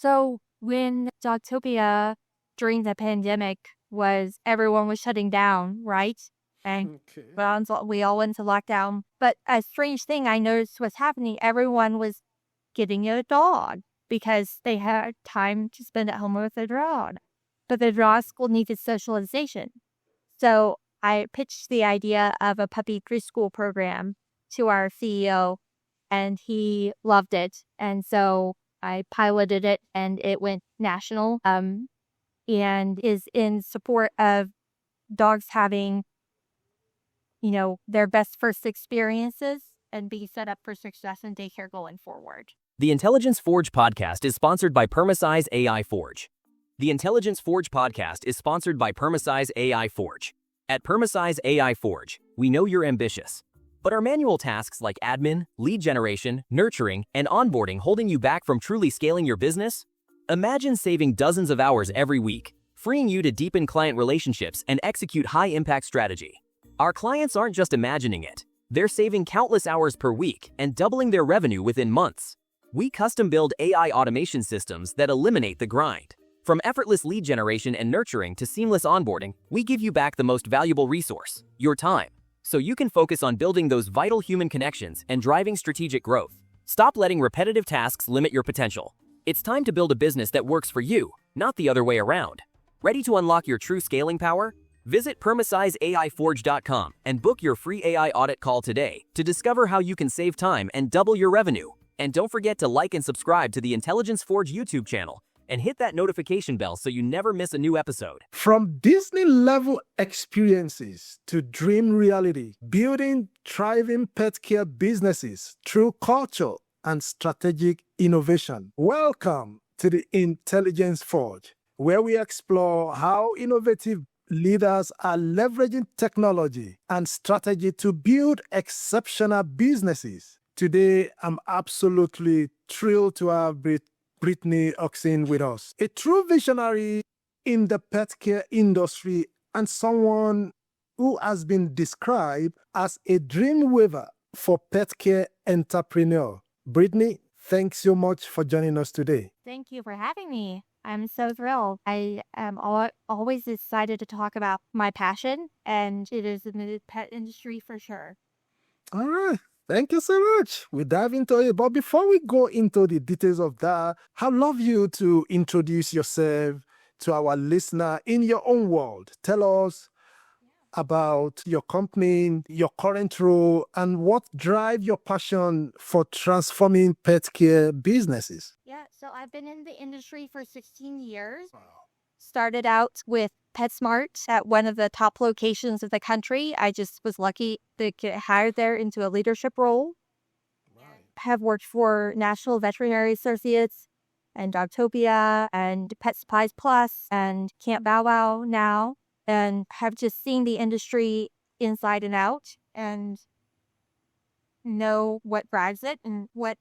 So when Dogtopia during the pandemic everyone was shutting down, right? And we all went to lockdown. But a strange thing I noticed was happening. Everyone was getting a dog because they had time to spend at home with their dog. But the dog school needed socialization. So I pitched the idea of a puppy preschool program to our CEO, and he loved it. And so I piloted it, and it went national, and is in support of dogs having, their best first experiences and being set up for success in daycare going forward. The Intelligence Forge podcast is sponsored by Permasize AI Forge. The Intelligence Forge podcast is sponsored by Permasize AI Forge. At Permasize AI Forge, we know you're ambitious. But are manual tasks like admin, lead generation, nurturing, and onboarding holding you back from truly scaling your business? Imagine saving dozens of hours every week, freeing you to deepen client relationships and execute high-impact strategy. Our clients aren't just imagining it. They're saving countless hours per week and doubling their revenue within months. We custom-build AI automation systems that eliminate the grind. From effortless lead generation and nurturing to seamless onboarding, we give you back the most valuable resource, your time, so you can focus on building those vital human connections and driving strategic growth. Stop letting repetitive tasks limit your potential. It's time to build a business that works for you, not the other way around. Ready to unlock your true scaling power? Visit PermasizeAIForge.com and book your free AI audit call today to discover how you can save time and double your revenue. And don't forget to like and subscribe to the Intelligence Forge YouTube channel and hit that notification bell so you never miss a new episode. From Disney-level experiences to dream reality, building thriving pet care businesses through culture and strategic innovation. Welcome to the Intelligence Forge, where we explore how innovative leaders are leveraging technology and strategy to build exceptional businesses. Today, I'm absolutely thrilled to have Brittany Huxen with us, a true visionary in the pet care industry and someone who has been described as a dream weaver for pet care entrepreneur. Brittany, thanks so much for joining us today. Thank you for having me. I'm so thrilled. I am always excited to talk about my passion, and it is in the pet industry for sure. All right. Thank you so much. We dive into it. But before we go into the details of that, I'd love you to introduce yourself to our listener in your own world. Tell us about your company, your current role, and what drives your passion for transforming pet care businesses. Yeah, so I've been in the industry for 16 years. Wow. Started out with PetSmart at one of the top locations of the country. I just was lucky to get hired there into a leadership role. Right. Have worked for National Veterinary Associates and Dogtopia and Pet Supplies Plus and Camp Bow Wow now, and have just seen the industry inside and out and know what drives it and what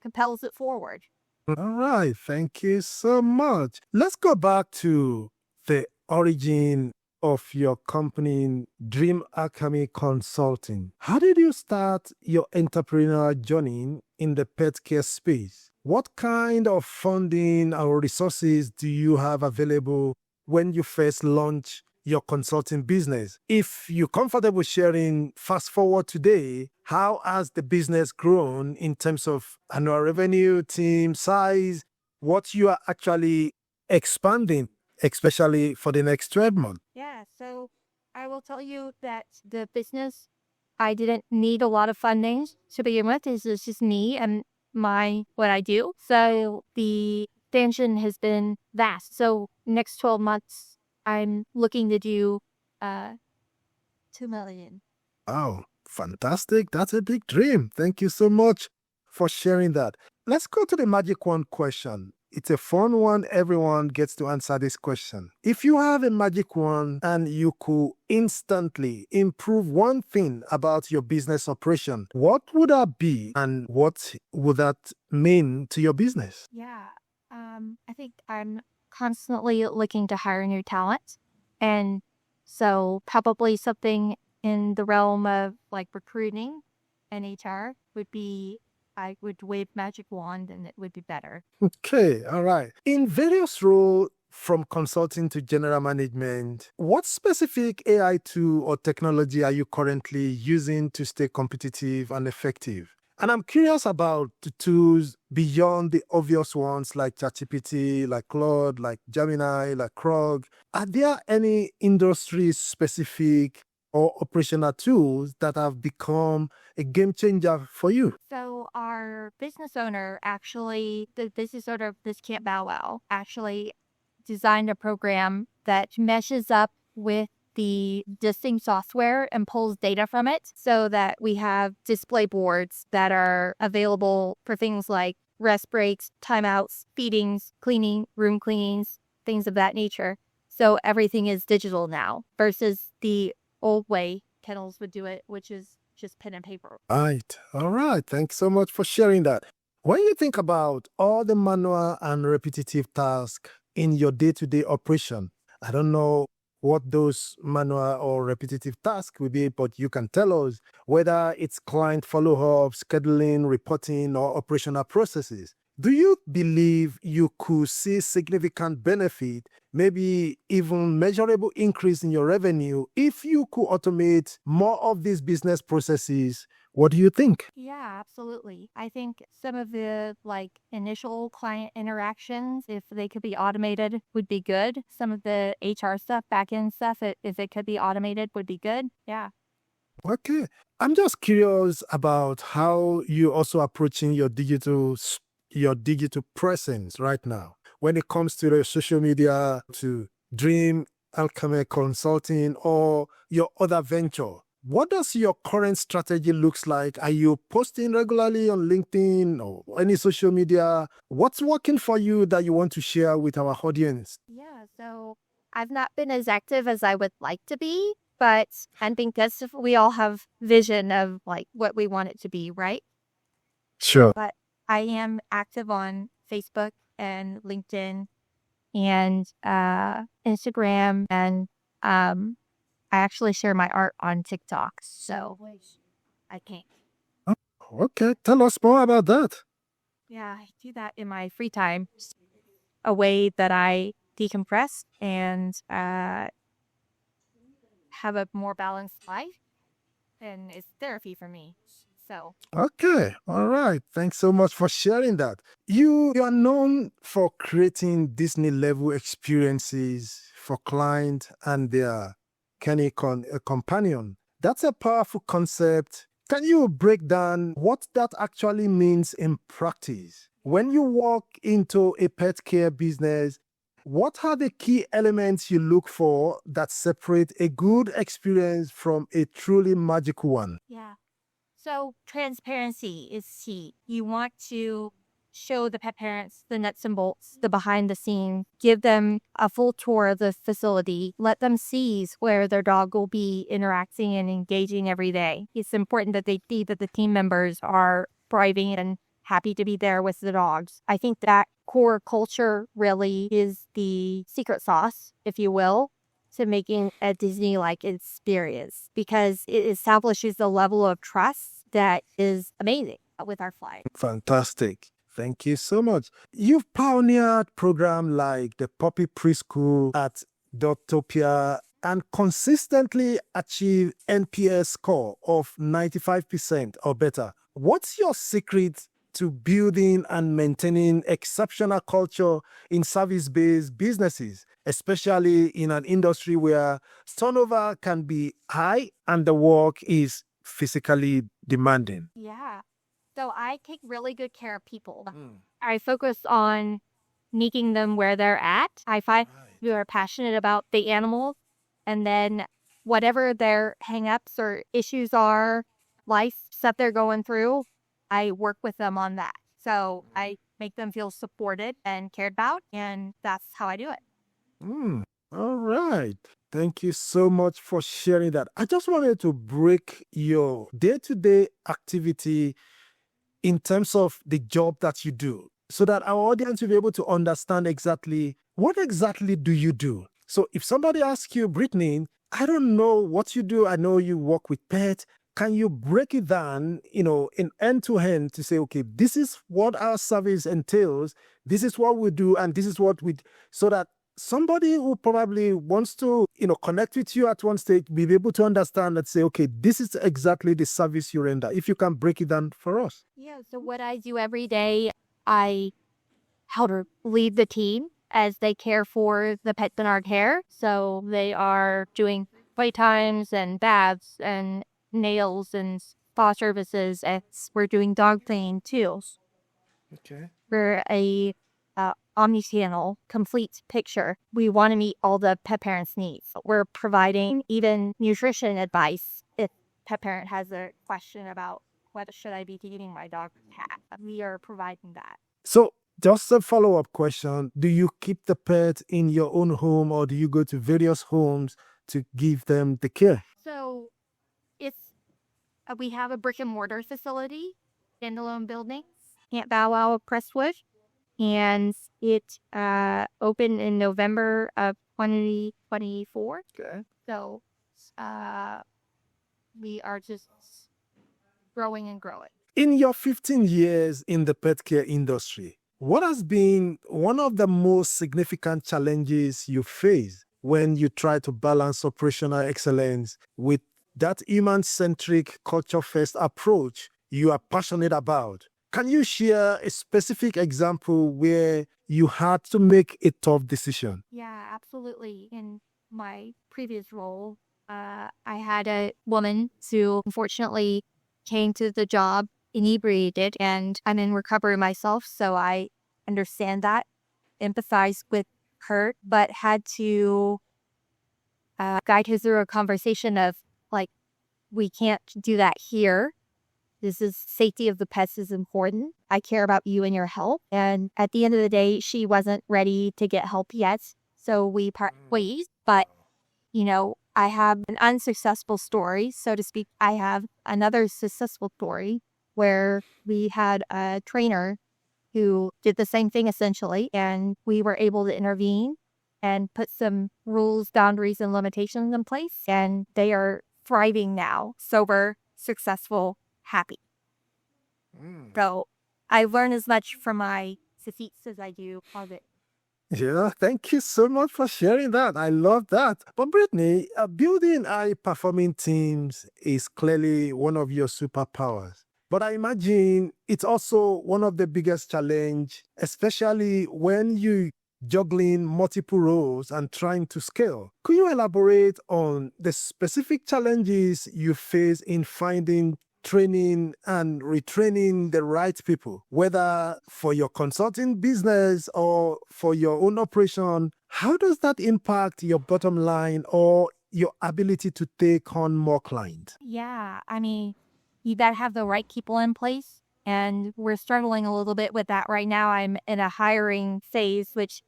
compels it forward. All right. Thank you so much. Let's go back to the origin of your company, Dream Alchemy Consulting. How did you start your entrepreneurial journey in the pet care space? What kind of funding or resources do you have available when you first launched your consulting business? If you're comfortable sharing, fast forward today, how has the business grown in terms of annual revenue, team size, what you are actually expanding, especially for the next 12 months? Yeah, so I will tell you that the business, I didn't need a lot of funding to begin with. It's just me and what I do. So the expansion has been vast. So next 12 months, I'm looking to do $2 million. Oh, fantastic. That's a big dream. Thank you so much for sharing that. Let's go to the magic wand question. It's a fun one. Everyone gets to answer this question. If you have a magic wand and you could instantly improve one thing about your business operation, what would that be and what would that mean to your business? Yeah, I think I'm constantly looking to hire new talent. And so probably something in the realm of like recruiting and HR would be I would wave magic wand and it would be better. Okay, all right. In various roles from consulting to general management, what specific AI tool or technology are you currently using to stay competitive and effective? And I'm curious about the tools beyond the obvious ones like ChatGPT, like Claude, like Gemini, like Krog. Are there any industry specific or operational tools that have become a game changer for you? So our business owner actually, the business owner of this Camp Bow Wow, actually designed a program that meshes up with the existing software and pulls data from it so that we have display boards that are available for things like rest breaks, timeouts, feedings, cleaning, room cleanings, things of that nature. So everything is digital now versus the old way kennels would do it, which is just pen and paper. Right. All right. Thanks so much for sharing that. When you think about all the manual and repetitive tasks in your day-to-day operation, I don't know what those manual or repetitive tasks will be, but you can tell us whether it's client follow-up, scheduling, reporting, or operational processes. Do you believe you could see significant benefit, maybe even measurable increase in your revenue if you could automate more of these business processes? What do you think? Yeah, absolutely. I think some of the initial client interactions, if they could be automated, would be good. Some of the HR stuff, back end stuff, if it could be automated, would be good. Yeah. Okay. I'm just curious about how you're also approaching your digital presence right now. When it comes to the social media, to Dream Alchemy Consulting or your other venture, what does your current strategy looks like? Are you posting regularly on LinkedIn or any social media? What's working for you that you want to share with our audience? Yeah. So I've not been as active as I would like to be, but I think that's if we all have vision of what we want it to be, right? Sure. But I am active on Facebook and LinkedIn and Instagram, and I actually share my art on TikTok, so I can't. Okay, tell us more about that. Yeah, I do that in my free time, a way that I decompress and have a more balanced life, and it's therapy for me. So Okay, all right. Thanks so much for sharing that. You are known for creating Disney level experiences for clients and their companion. That's a powerful concept. Can you break down what that actually means in practice? When you walk into a pet care business, what are the key elements you look for that separate a good experience from a truly magical one? yeah. So transparency is key. You want to show the pet parents the nuts and bolts, the behind the scenes, give them a full tour of the facility, let them see where their dog will be interacting and engaging every day. It's important that they see that the team members are thriving and happy to be there with the dogs. I think that core culture really is the secret sauce, if you will, to making a Disney-like experience because it establishes a level of trust that is amazing with our flight. Fantastic. Thank you so much. You've pioneered programs like the Puppy Preschool at Dogtopia and consistently achieve NPS score of 95% or better. What's your secret to building and maintaining exceptional culture in service-based businesses, especially in an industry where turnover can be high and the work is physically demanding? Yeah. So I take really good care of people. I focus on meeting them where they're at. I find who are passionate about the animals, and then whatever their hangups or issues are, life stuff they're going through, I work with them on that. So I make them feel supported and cared about, and that's how I do it. All right. Thank you so much for sharing that. I just wanted to break your day-to-day activity in terms of the job that you do so that our audience will be able to understand exactly what exactly do you do. So if somebody asks you, Brittany, I don't know what you do. I know you work with pets. can you break it down, in end to end to say, okay, this is what our service entails, this is what we do, and this is what so that somebody who probably wants to, connect with you at one stage, be able to understand and say, okay, this is exactly the service you render. If you can break it down for us. Yeah, so what I do every day, I help lead the team as they care for the pets in our care. So they are doing playtimes and baths and nails and spa services. We're doing dog cleaning too. Okay. We're a omni-channel complete picture. We want to meet all the pet parents' needs. We're providing even nutrition advice if pet parent has a question about what should I be feeding my dog or cat. We are providing that. So just a follow-up question. Do you keep the pet in your own home, or do you go to various homes to give them the care? So it's we have a brick and mortar facility, standalone building, Camp Bow Wow of Crestwood, and it opened in November of 2024. Okay. So we are just growing and growing. In your 15 years in the pet care industry, what has been one of the most significant challenges you face when you try to balance operational excellence with that human-centric, culture-first approach you are passionate about? Can you share a specific example where you had to make a tough decision? Yeah, absolutely. In my previous role, I had a woman who unfortunately came to the job inebriated, and I'm in recovery myself, so I understand that, empathize with her, but had to guide her through a conversation of like, we can't do that here. This is safety of the pets is important. I care about you and your health. And at the end of the day, she wasn't ready to get help yet. So we part ways, but I have an unsuccessful story, so to speak. I have another successful story where we had a trainer who did the same thing essentially, and we were able to intervene and put some rules, boundaries, and limitations in place. And they are thriving now, sober, successful, happy. So I learn as much from my defeats as I do of it. Yeah, thank you so much for sharing that. I love that. But Brittany, building high-performing teams is clearly one of your superpowers. But I imagine it's also one of the biggest challenge, especially when you juggling multiple roles and trying to scale. Could you elaborate on the specific challenges you face in finding, training, and retraining the right people, whether for your consulting business or for your own operation? How does that impact your bottom line or your ability to take on more clients? Yeah, I mean, you got to have the right people in place. And we're struggling a little bit with that right now. I'm in a hiring phase, which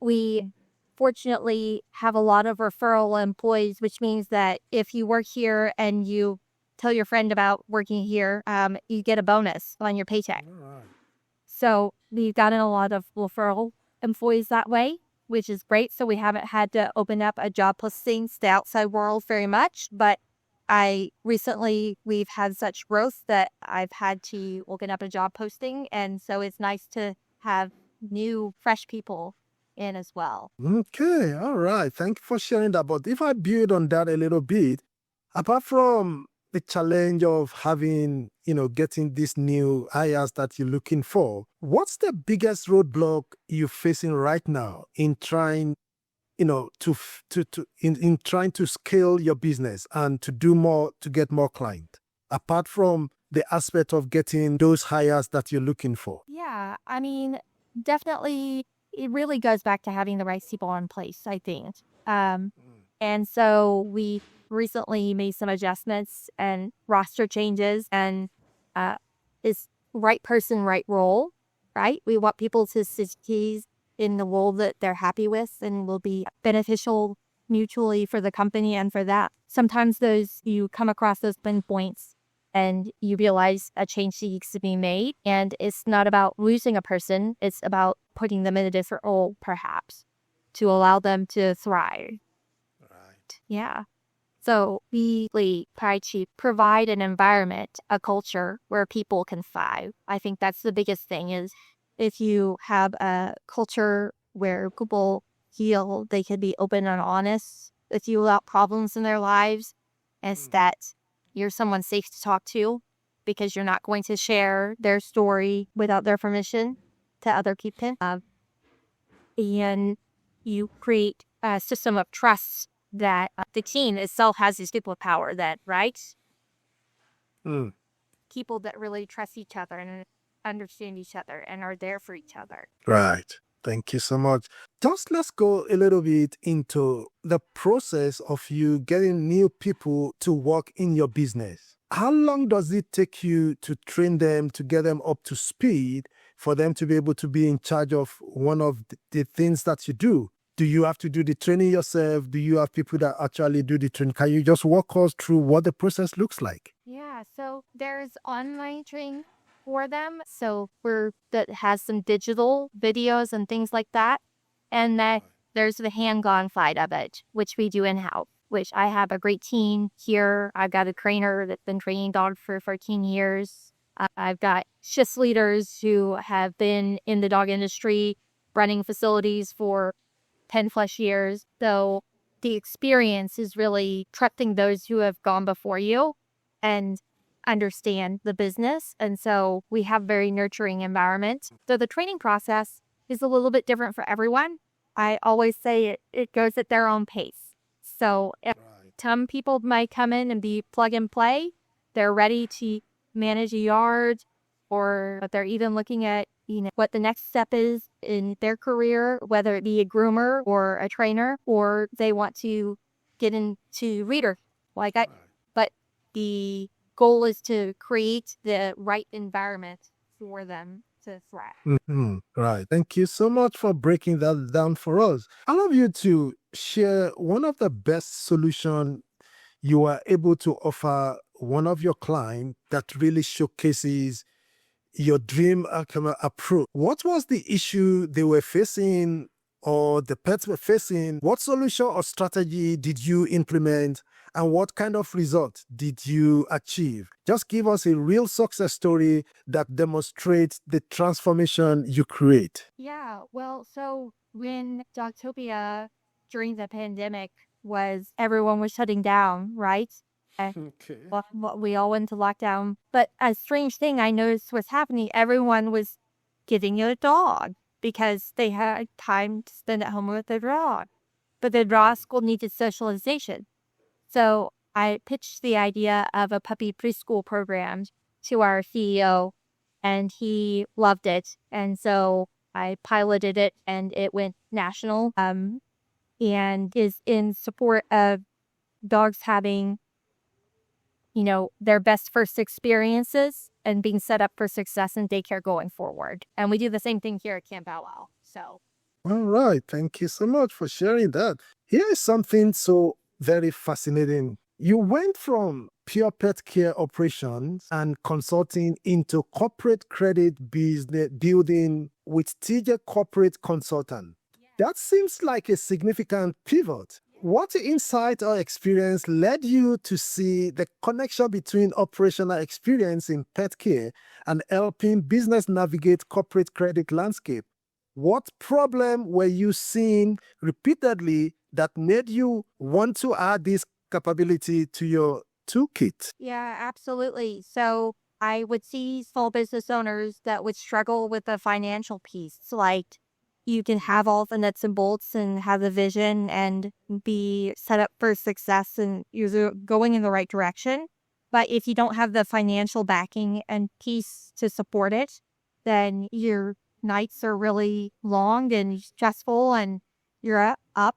we fortunately have a lot of referral employees, which means that if you work here and you tell your friend about working here, you get a bonus on your paycheck. Right. So we've gotten a lot of referral employees that way, which is great. So we haven't had to open up a job posting to the outside world very much. But we've had such growth that I've had to open up a job posting. And so it's nice to have new, fresh people in as well. Okay, all right. Thank you for sharing that. But if I build on that a little bit, apart from the challenge of having, getting these new hires that you're looking for, what's the biggest roadblock you're facing right now in trying, in trying to scale your business and to do more, to get more clients, apart from the aspect of getting those hires that you're looking for? Yeah, I mean, definitely, it really goes back to having the right people in place, I think. And so we recently made some adjustments and roster changes, and is right person, right role, right? We want people to succeed in the role that they're happy with and will be beneficial mutually for the company and for that. Sometimes you come across those pinpoints and you realize a change needs to be made. And it's not about losing a person. It's about putting them in a different role, perhaps, to allow them to thrive. Right. Yeah. So we really try to provide an environment, a culture where people can thrive. I think that's the biggest thing is if you have a culture where people feel they can be open and honest with you about problems in their lives, and that you're someone safe to talk to because you're not going to share their story without their permission to other people. And you create a system of trust that the team itself has this superpower that, right? Mm. People that really trust each other and understand each other and are there for each other. Right. Thank you so much. Just let's go a little bit into the process of you getting new people to work in your business. How long does it take you to train them, to get them up to speed, for them to be able to be in charge of one of the things that you do? Do you have to do the training yourself? Do you have people that actually do the training? Can you just walk us through what the process looks like? Yeah, so there's online training for them. So that has some digital videos and things like that. And then there's the hand-on side of it, which we do in-house, which I have a great team here. I've got a trainer that's been training dogs for 14 years. I've got shift leaders who have been in the dog industry running facilities for 10 plus years. So the experience is really trusting those who have gone before you and understand the business. And so we have very nurturing environment. So the training process is a little bit different for everyone. I always say it goes at their own pace. So if some people might come in and be plug and play, they're ready to manage a yard, or they're even looking at what the next step is in their career, whether it be a groomer or a trainer, or they want to get into reader. But the goal is to create the right environment for them to thrive. Right. Thank you so much for breaking that down for us. I love you to share one of the best solution you are able to offer one of your clients that really showcases your dream approach. What was the issue they were facing or the pets were facing? What solution or strategy did you implement? And what kind of result did you achieve? Just give us a real success story that demonstrates the transformation you create. Yeah, well, so when Dogtopia during the pandemic was everyone was shutting down, right? Okay. We all went to lockdown. But a strange thing I noticed was happening, everyone was getting a dog because they had time to spend at home with their dog. But the dog school needed socialization. So I pitched the idea of a puppy preschool program to our CEO, and he loved it. And so I piloted it and it went national, and is in support of dogs having their best first experiences and being set up for success in daycare going forward. And we do the same thing here at Camp Bow Wow. So All right. Thank you so much for sharing that. Here is something so very fascinating. You went from pure pet care operations and consulting into corporate credit business building with TJ Corporate Consultant. That seems like a significant pivot. What insight or experience led you to see the connection between operational experience in pet care and helping business navigate corporate credit landscape? What problem were you seeing repeatedly that made you want to add this capability to your toolkit? yeah, absolutely. So I would see small business owners that would struggle with the financial piece. Like you can have all the nuts and bolts and have the vision and be set up for success and you're going in the right direction. But if you don't have the financial backing and piece to support it, then your nights are really long and stressful and you're up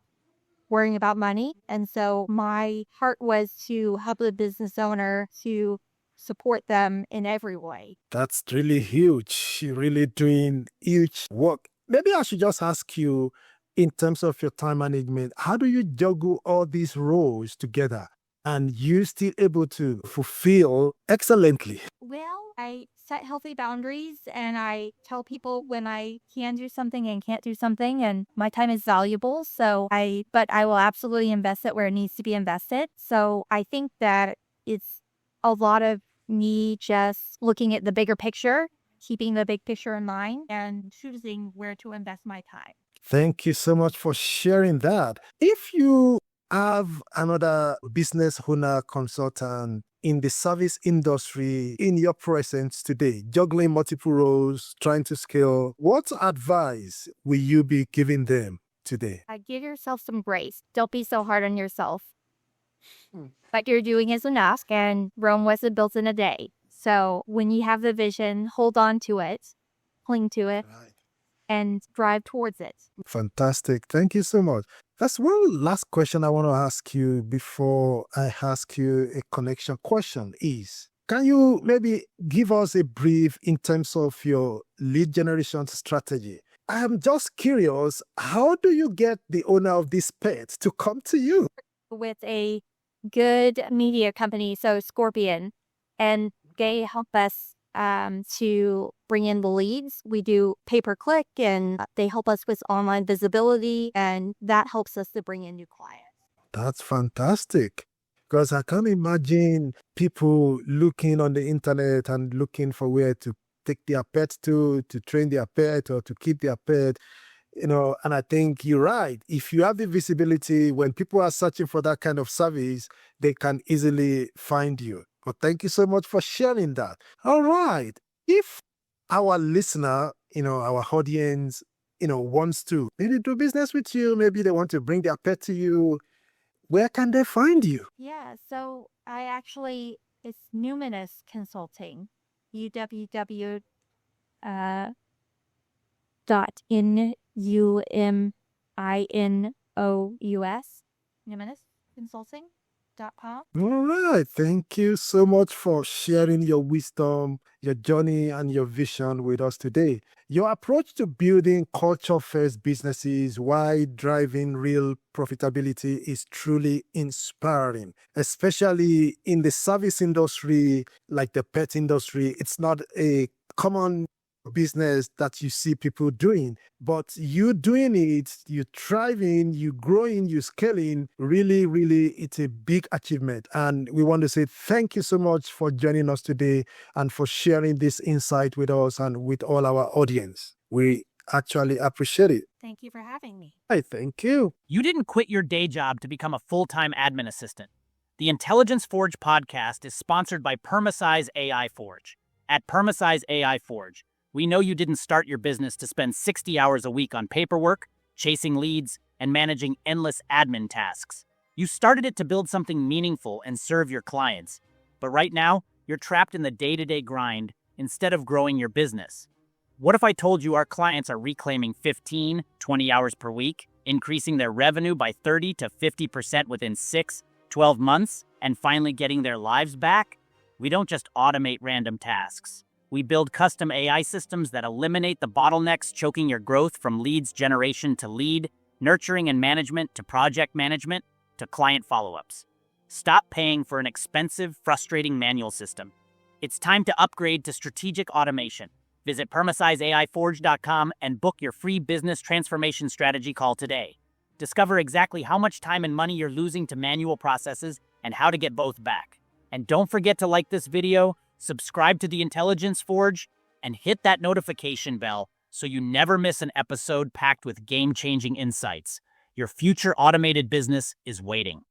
worrying about money. And so my heart was to help the business owner to support them in every way. That's really huge. You're really doing huge work. Maybe I should just ask you, in terms of your time management, how do you juggle all these roles together? and you still able to fulfill excellently? Well, I set healthy boundaries and I tell people when I can do something and can't do something, and my time is valuable. But I will absolutely invest it where it needs to be invested. So I think that it's a lot of me just looking at the bigger picture, keeping the big picture in mind, and choosing where to invest my time. Thank you so much for sharing that. If you have another business owner consultant in the service industry in your presence today, juggling multiple roles, trying to scale, what advice will you be giving them today? Give yourself some grace. Don't be so hard on yourself. Hmm. What you're doing is enough, and Rome wasn't built in a day. So when you have the vision, hold on to it, cling to it, Right. and drive towards it. Fantastic. Thank you so much. That's one last question I want to ask you before I ask you a connection question is, can you maybe give us a brief in terms of your lead generation strategy? I am just curious, how do you get the owner of this pet to come to you? With a good media company, so Scorpion, and they help us to bring in the leads. We do pay-per-click, and they help us with online visibility, and that helps us to bring in new clients. That's fantastic. Because I can't imagine people looking on the internet and looking for where to take their pet to train their pet or to keep their pet. And I think you're right. If you have the visibility, when people are searching for that kind of service, they can easily find you. But thank you so much for sharing that. All right. If our listener, our audience, wants to maybe do business with you, maybe they want to bring their pet to you, where can they find you? Yeah, so it's Numinous Consulting, UWW dot NUMINOUS, numinous consulting.com. All right. Thank you so much for sharing your wisdom, your journey, and your vision with us today. Your approach to building culture first businesses while driving real profitability is truly inspiring, especially in the service industry like the pet industry. It's not a common business that you see people doing, but you doing it, you thriving, you growing, you scaling, really, really, it's a big achievement. And we want to say thank you so much for joining us today and for sharing this insight with us and with all our audience. We actually appreciate it. Thank you for having me. I thank you. You didn't quit your day job to become a full-time admin assistant. The Intelligence Forge podcast is sponsored by Permasize AI Forge. At Permasize AI Forge, we know you didn't start your business to spend 60 hours a week on paperwork, chasing leads, and managing endless admin tasks. You started it to build something meaningful and serve your clients. But right now, you're trapped in the day-to-day grind instead of growing your business. What if I told you our clients are reclaiming 15, 20 hours per week, increasing their revenue by 30 to 50% within 6, 12 months, and finally getting their lives back? We don't just automate random tasks. We build custom AI systems that eliminate the bottlenecks choking your growth, from leads generation to lead, nurturing and management to project management to client follow-ups. Stop paying for an expensive, frustrating manual system. It's time to upgrade to strategic automation. Visit PermasizeAIForge.com and book your free business transformation strategy call today. Discover exactly how much time and money you're losing to manual processes and how to get both back. And don't forget to like this video, subscribe to the Intelligence Forge, and hit that notification bell so you never miss an episode packed with game-changing insights. Your future automated business is waiting.